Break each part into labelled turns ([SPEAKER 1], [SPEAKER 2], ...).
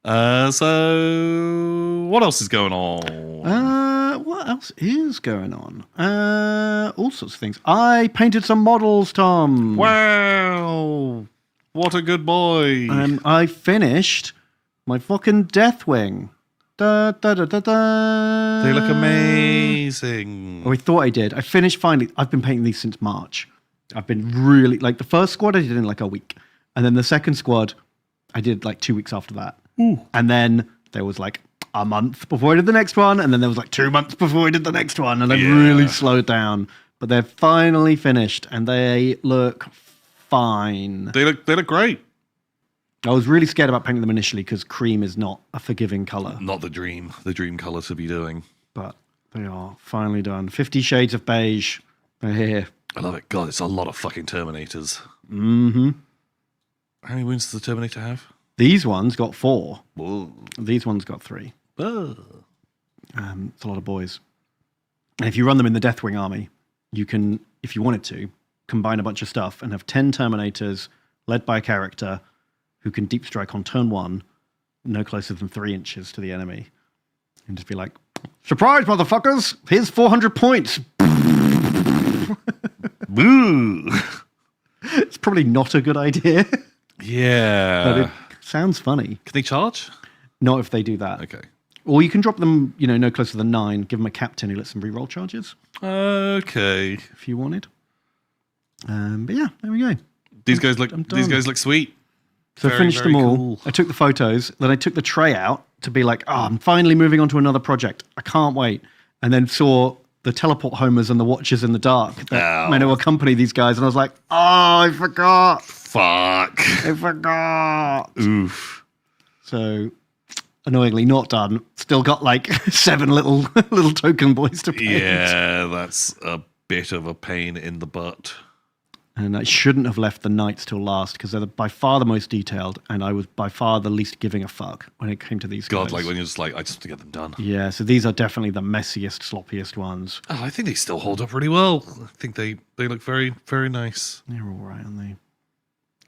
[SPEAKER 1] So what else is going on?
[SPEAKER 2] What else is going on? All sorts of things. I painted some models, Tom.
[SPEAKER 1] Wow. What a good boy.
[SPEAKER 2] I finished my fucking Deathwing. Da, da, da, da, da.
[SPEAKER 1] They look amazing.
[SPEAKER 2] Oh, I thought I did. I finished finally. I've been painting these since March. I've been really, like, the first squad I did in like a week. And then the second squad I did like 2 weeks after that.
[SPEAKER 1] Ooh.
[SPEAKER 2] And then there was like a month before I did the next one. And then there was like 2 months before I did the next one. And I really slowed down. But they're finally finished and they look fine.
[SPEAKER 1] They look great.
[SPEAKER 2] I was really scared about painting them initially because cream is not a forgiving color.
[SPEAKER 1] Not the dream color to be doing.
[SPEAKER 2] But they are finally done. 50 Shades of Beige. They're here.
[SPEAKER 1] I love it. God, it's a lot of fucking Terminators.
[SPEAKER 2] Mm-hmm.
[SPEAKER 1] How many wounds does the Terminator have?
[SPEAKER 2] These ones got 4.
[SPEAKER 1] Whoa.
[SPEAKER 2] These ones got 3.
[SPEAKER 1] Oh.
[SPEAKER 2] It's a lot of boys. And if you run them in the Deathwing army, you can, if you wanted to, combine a bunch of stuff and have 10 Terminators led by a character who can deep strike on turn 1, no closer than 3 inches to the enemy. And just be like, surprise, motherfuckers! Here's 400 points!
[SPEAKER 1] Boo!
[SPEAKER 2] It's probably not a good idea.
[SPEAKER 1] Yeah.
[SPEAKER 2] But it sounds funny.
[SPEAKER 1] Can they charge?
[SPEAKER 2] Not if they do that.
[SPEAKER 1] Okay.
[SPEAKER 2] Or you can drop them, no closer than 9, give them a captain who lets them reroll charges.
[SPEAKER 1] Okay.
[SPEAKER 2] If you wanted. But yeah, there we go.
[SPEAKER 1] These guys look sweet.
[SPEAKER 2] So I finished them all.
[SPEAKER 1] Cool.
[SPEAKER 2] I took the photos. Then I took the tray out to be like, I'm finally moving on to another project. I can't wait. And then saw the teleport homers and the watchers in the dark that meant to accompany these guys. And I was like, I forgot.
[SPEAKER 1] Fuck.
[SPEAKER 2] I forgot.
[SPEAKER 1] Oof.
[SPEAKER 2] So annoyingly not done. Still got like 7 little token boys to paint.
[SPEAKER 1] Yeah, that's a bit of a pain in the butt.
[SPEAKER 2] And I shouldn't have left the knights till last because they're by far the most detailed, and I was by far the least giving a fuck when it came to these guys.
[SPEAKER 1] God, like when you're just like, I just have to get them done.
[SPEAKER 2] Yeah, so these are definitely the messiest, sloppiest ones.
[SPEAKER 1] Oh, I think they still hold up really well. I think they look very, very nice.
[SPEAKER 2] They're all right, aren't they?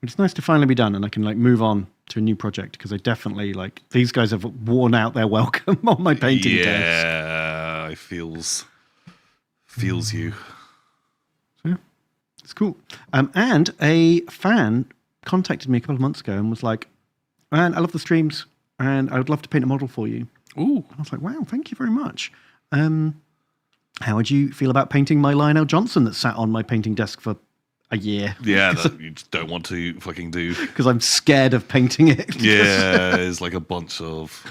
[SPEAKER 2] It's nice to finally be done, and I can like move on to a new project because I definitely like these guys have worn out their welcome on my painting desk.
[SPEAKER 1] Yeah, it feels you.
[SPEAKER 2] It's cool. And a fan contacted me a couple of months ago and was like, man, I love the streams and I would love to paint a model for you.
[SPEAKER 1] Ooh.
[SPEAKER 2] And I was like, wow, thank you very much. How would you feel about painting my Lionel Johnson that sat on my painting desk for a year?
[SPEAKER 1] Yeah, that you just don't want to fucking do.
[SPEAKER 2] Because I'm scared of painting it.
[SPEAKER 1] Yeah, it's like a bunch of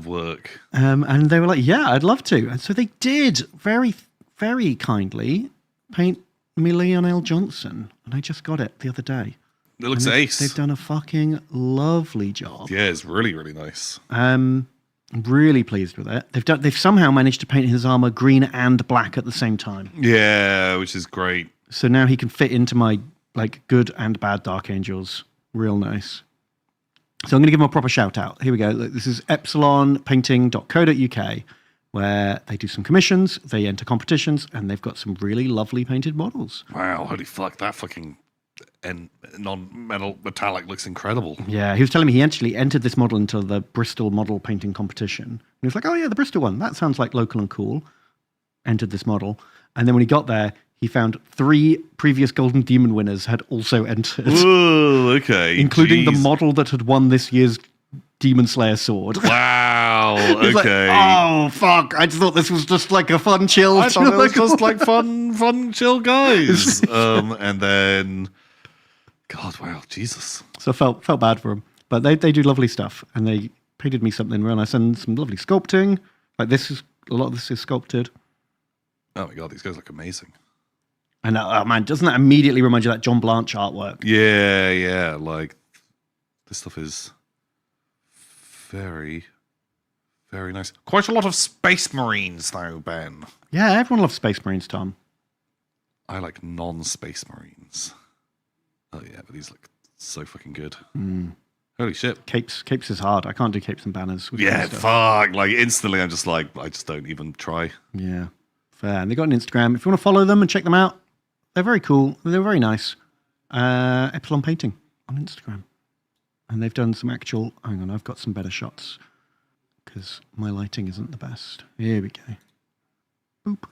[SPEAKER 1] work.
[SPEAKER 2] And they were like, yeah, I'd love to. And so they did very, very kindly paint me Lionel Johnson, and I just got it the other day.
[SPEAKER 1] It looks ace.
[SPEAKER 2] They've done a fucking lovely job.
[SPEAKER 1] Yeah, it's really, really nice.
[SPEAKER 2] I'm really pleased with it. They've somehow managed to paint his armor green and black at the same time.
[SPEAKER 1] Yeah, which is great.
[SPEAKER 2] So now he can fit into my like good and bad Dark Angels. Real nice. So I'm going to give him a proper shout out. Here we go. Look, this is epsilonpainting.co.uk, where they do some commissions, they enter competitions, and they've got some really lovely painted models.
[SPEAKER 1] Wow, holy fuck, that fucking non-metal metallic looks incredible.
[SPEAKER 2] Yeah, he was telling me he actually entered this model into the Bristol model painting competition. And he was like, oh yeah, the Bristol one, that sounds like local and cool. Entered this model. And then when he got there, he found 3 previous Golden Demon winners had also entered.
[SPEAKER 1] Ooh, okay.
[SPEAKER 2] Including the model that had won this year's Demon Slayer sword.
[SPEAKER 1] Wow, okay.
[SPEAKER 2] Like, oh, fuck. I just thought this was just like a fun, chill.
[SPEAKER 1] I thought it was just like fun, chill guys. And then, God, wow, Jesus.
[SPEAKER 2] So I felt bad for them. But they do lovely stuff. And they painted me something real nice and some lovely sculpting. Like a lot of this is sculpted.
[SPEAKER 1] Oh my God, these guys look amazing.
[SPEAKER 2] And oh man, doesn't that immediately remind you of that John Blanche artwork?
[SPEAKER 1] Yeah. Like, this stuff is very, very nice. Quite a lot of Space Marines, though, Ben.
[SPEAKER 2] Yeah, everyone loves Space Marines, Tom.
[SPEAKER 1] I like non-Space Marines. Oh yeah, but these look so fucking good. Holy shit.
[SPEAKER 2] Capes is hard. I can't do capes and banners.
[SPEAKER 1] Yeah, fuck. Like, instantly, I'm just like, I just don't even try.
[SPEAKER 2] Yeah, fair. And they got an Instagram. If you want to follow them and check them out, they're very cool. They're very nice. Epsilon Painting on Instagram. And they've done some actual... Hang on, I've got some better shots because my lighting isn't the best. Here we go. Boop.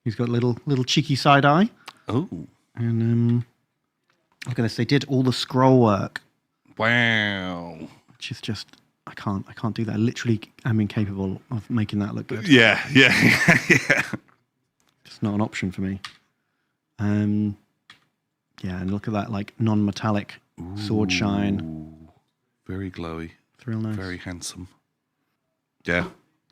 [SPEAKER 2] He's got a little cheeky side eye.
[SPEAKER 1] Oh.
[SPEAKER 2] And look at this. They did all the scroll work.
[SPEAKER 1] Wow.
[SPEAKER 2] Which is just... I can't do that. I literally am incapable of making that look good.
[SPEAKER 1] Yeah.
[SPEAKER 2] It's not an option for me. Yeah, and look at that, like, non-metallic sword shine.
[SPEAKER 1] Very glowy.
[SPEAKER 2] It's real nice.
[SPEAKER 1] Very handsome. Yeah.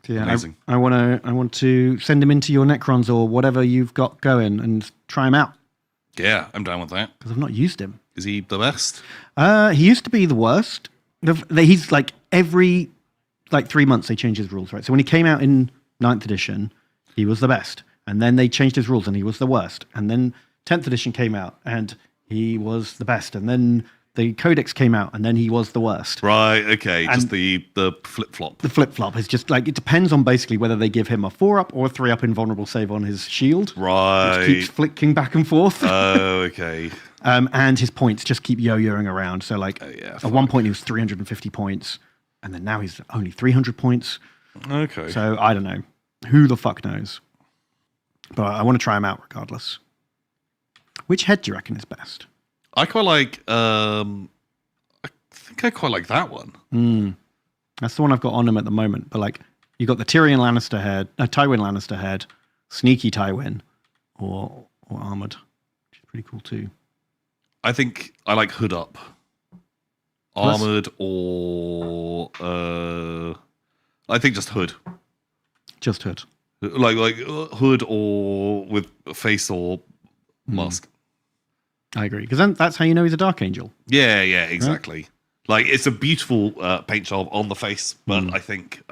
[SPEAKER 2] So yeah,
[SPEAKER 1] amazing.
[SPEAKER 2] I want to send him into your Necrons or whatever you've got going and try him out.
[SPEAKER 1] Yeah, I'm down with that.
[SPEAKER 2] Because I've not used him.
[SPEAKER 1] Is he the best?
[SPEAKER 2] He used to be the worst. He's like every 3 months they change his rules, right? So when he came out in 9th edition, he was the best. And then they changed his rules and he was the worst. And then 10th edition came out and he was the best. And then the Codex came out and then he was the worst.
[SPEAKER 1] Right, okay.
[SPEAKER 2] And
[SPEAKER 1] just the flip-flop.
[SPEAKER 2] The flip-flop is just like, it depends on basically whether they give him a 4-up or a 3-up invulnerable save on his shield.
[SPEAKER 1] Right.
[SPEAKER 2] Which keeps flicking back and forth.
[SPEAKER 1] Oh, okay.
[SPEAKER 2] And his points just keep yo-yoing around. So like at one point he was 350 points and then now he's only 300 points.
[SPEAKER 1] Okay.
[SPEAKER 2] So I don't know. Who the fuck knows? But I want to try him out regardless. Which head do you reckon is best?
[SPEAKER 1] I quite like, I think I quite like that one.
[SPEAKER 2] That's the one I've got on him at the moment. But like, you got the Tyrion Lannister head, Tywin Lannister head, Sneaky Tywin, or Armored, which is pretty cool too.
[SPEAKER 1] I think I like Hood Up. Armored or, I think just Hood.
[SPEAKER 2] Just Hood.
[SPEAKER 1] Like Hood or with face or mask.
[SPEAKER 2] I agree. Because then that's how you know he's a Dark Angel.
[SPEAKER 1] Yeah, exactly. Right? Like, it's a beautiful paint job on the face, but I think,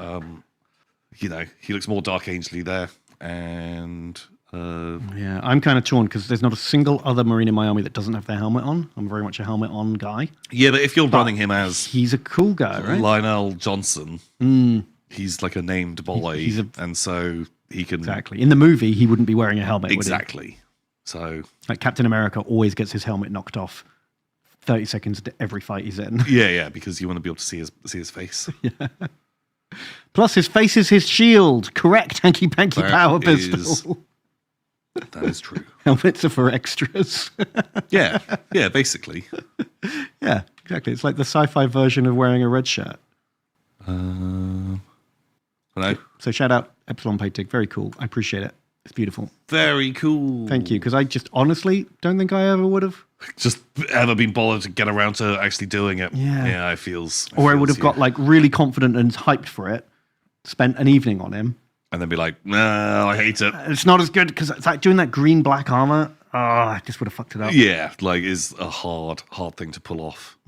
[SPEAKER 1] he looks more Dark Angel-y there. And...
[SPEAKER 2] yeah, I'm kind of torn because there's not a single other Marine in my army that doesn't have their helmet on. I'm very much a helmet on guy.
[SPEAKER 1] Yeah, but if you're running him as...
[SPEAKER 2] He's a cool guy, right?
[SPEAKER 1] Lionel Johnson, he's like a named boy, and so he can...
[SPEAKER 2] Exactly. In the movie, he wouldn't be wearing a helmet,
[SPEAKER 1] exactly.
[SPEAKER 2] would he?
[SPEAKER 1] So...
[SPEAKER 2] Like Captain America always gets his helmet knocked off 30 seconds into every fight he's in.
[SPEAKER 1] Yeah, because you want to be able to see his face.
[SPEAKER 2] Yeah. Plus, his face is his shield. Correct, hanky panky power pistol.
[SPEAKER 1] That is true.
[SPEAKER 2] Helmets are for extras.
[SPEAKER 1] yeah, basically.
[SPEAKER 2] Yeah, exactly. It's like the sci-fi version of wearing a red shirt.
[SPEAKER 1] Hello.
[SPEAKER 2] So shout out Epsilon Painting. Very cool. I appreciate it. It's beautiful.
[SPEAKER 1] Very cool.
[SPEAKER 2] Thank you, because I just honestly don't think I ever would have
[SPEAKER 1] just ever been bothered to get around to actually doing it.
[SPEAKER 2] Yeah,
[SPEAKER 1] I feels.
[SPEAKER 2] Or I would have got like really confident and hyped for it, spent an evening on him,
[SPEAKER 1] and then be like, "No, I hate it.
[SPEAKER 2] It's not as good because it's like doing that green black armor. I just would have fucked it up."
[SPEAKER 1] Yeah, like is a hard thing to pull off.